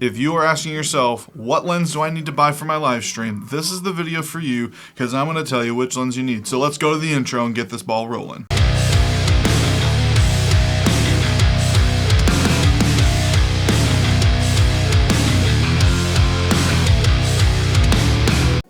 If you are asking yourself, what lens do I need to buy for my live stream? This is the video for you, because I'm going to tell you which lens you need. So let's go to the intro and get this ball rolling.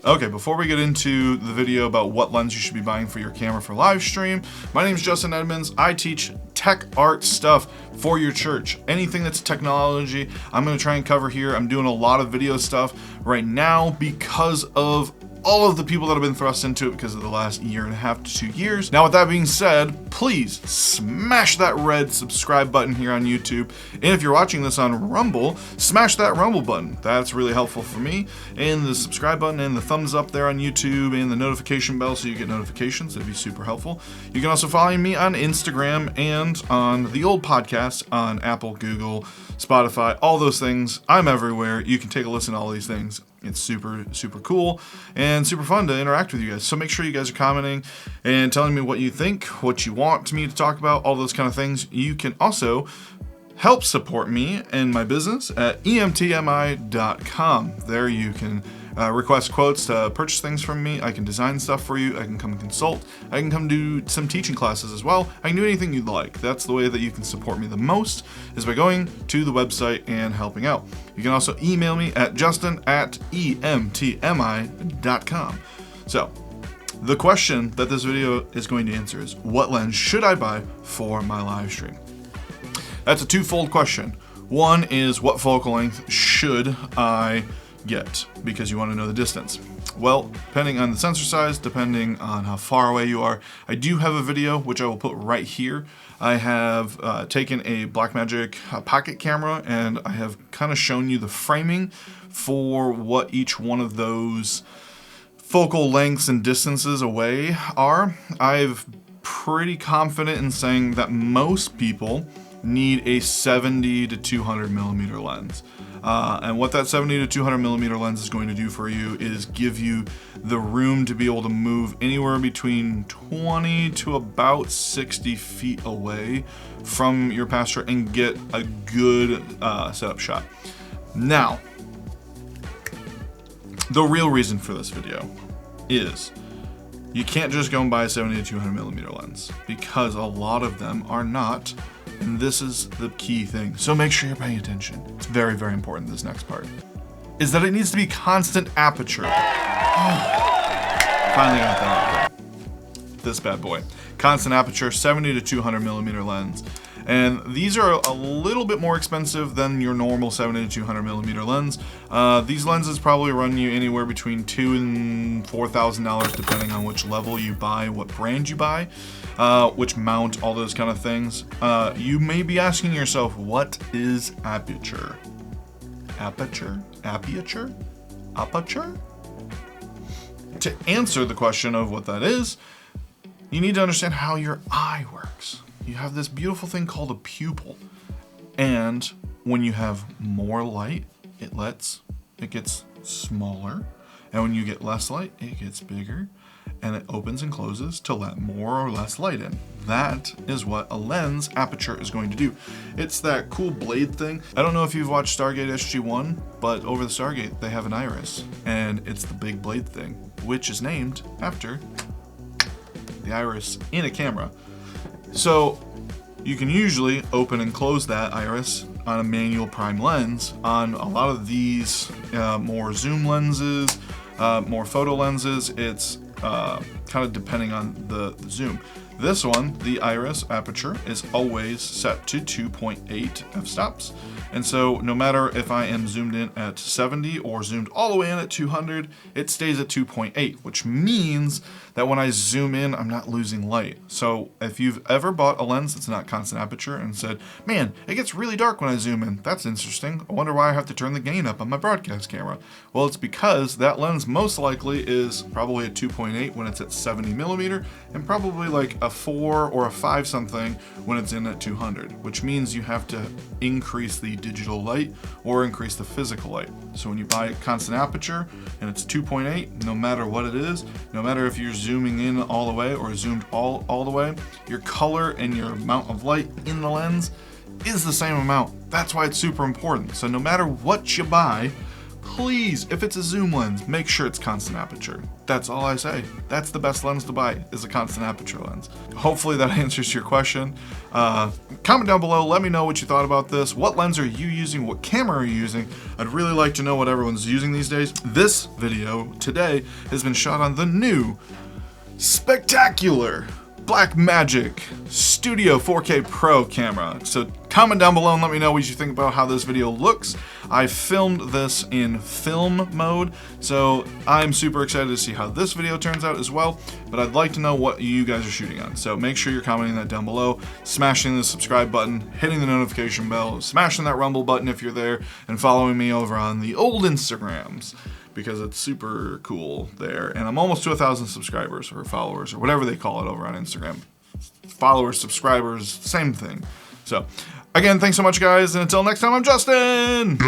Okay, before we get into the video about what lens you should be buying for your camera for live stream, my name is Justin Edmonds. I teach tech art stuff for your church. Anything that's technology, I'm going to try and cover here. I'm doing a lot of video stuff right now because of all of the people that have been thrust into it because of the last 1.5 to 2 years. Now, with that being said, please smash that red subscribe button here on YouTube. And if you're watching this on Rumble, smash that Rumble button. That's really helpful for me. And the subscribe button and the thumbs up there on YouTube and the notification bell so you get notifications. That'd be super helpful. You can also follow me on Instagram and on the old podcast on Apple, Google, Spotify, all those things. I'm everywhere. You can take a listen to all these things. It's super, super cool and super fun to interact with you guys. So make sure you guys are commenting and telling me what you think, what you want me to talk about, all those kind of things. You can also help support me and my business at emtmi.com. There you can request quotes to purchase things from me. I can design stuff for you. I can come and consult. I can come do some teaching classes as well. I can do anything you'd like. That's the way that you can support me the most, is by going to the website and helping out. You can also email me at justin@emtmi.com. So, the question that this video is going to answer is, what lens should I buy for my live stream? That's a twofold question. One is, what focal length should I get, because you want to know the distance. Well, depending on the sensor size, depending on how far away you are, I do have a video which I will put right here. I have taken a Blackmagic pocket camera and I have kind of shown you the framing for what each one of those focal lengths and distances away are. I'm pretty confident in saying that most people need a 70 to 200 millimeter lens. And what that 70 to 200 millimeter lens is going to do for you is give you the room to be able to move anywhere between 20 to about 60 feet away from your pastor and get a good setup shot. Now, the real reason for this video is you can't just go and buy a 70 to 200 millimeter lens, because a lot of them are not. And this is the key thing. So make sure you're paying attention. It's very, very important, this next part. Is that it needs to be constant aperture. Oh, finally got that out. This bad boy. Constant aperture, 70 to 200 millimeter lens. And these are a little bit more expensive than your normal 70 to 200 millimeter lens. These lenses probably run you anywhere between $2,000 and $4,000 depending on which level you buy, what brand you buy, which mount, all those kind of things. You may be asking yourself, what is aperture? Aperture? Aperture? Aperture? To answer the question of what that is, you need to understand how your eye works. You have this beautiful thing called a pupil, and when you have more light, it gets smaller, and when you get less light, it gets bigger, and it opens and closes to let more or less light in. That is what a lens aperture is going to do. It's that cool blade thing. I don't know if you've watched Stargate SG-1, but over the Stargate, they have an iris, and it's the big blade thing, which is named after the iris in a camera. So you can usually open and close that iris on a manual prime lens. On a lot of these more zoom lenses, more photo lenses, it's kind of depending on the zoom. This one, the iris aperture, is always set to 2.8 f-stops. And so no matter if I am zoomed in at 70 or zoomed all the way in at 200, it stays at 2.8, which means that when I zoom in, I'm not losing light. So if you've ever bought a lens that's not constant aperture and said, man, it gets really dark when I zoom in, that's interesting. I wonder why I have to turn the gain up on my broadcast camera. Well, it's because that lens most likely is probably a 2.8 when it's at 70 millimeter, and probably like a 4 or a 5 something when it's in at 200, which means you have to increase the digital light or increase the physical light. So when you buy a constant aperture and it's 2.8, no matter what it is, no matter if you're zooming in all the way or zoomed all the way, your color and your amount of light in the lens is the same amount. That's why it's super important. So no matter what you buy, please, if it's a zoom lens, make sure it's constant aperture. That's all I say. That's the best lens to buy, is a constant aperture lens. Hopefully that answers your question. Comment down below, let me know what you thought about this. What lens are you using? What camera are you using? I'd really like to know what everyone's using these days. This video today has been shot on the new, spectacular Blackmagic Studio 4K Pro camera. So comment down below and let me know what you think about how this video looks. I filmed this in film mode, so I'm super excited to see how this video turns out as well, but I'd like to know what you guys are shooting on. So make sure you're commenting that down below, smashing the subscribe button, hitting the notification bell, smashing that rumble button if you're there, and following me over on the old Instagrams, because it's super cool there. And I'm almost to 1,000 subscribers or followers or whatever they call it over on Instagram. Followers, subscribers, same thing. So again, thanks so much guys, and until next time, I'm Justin!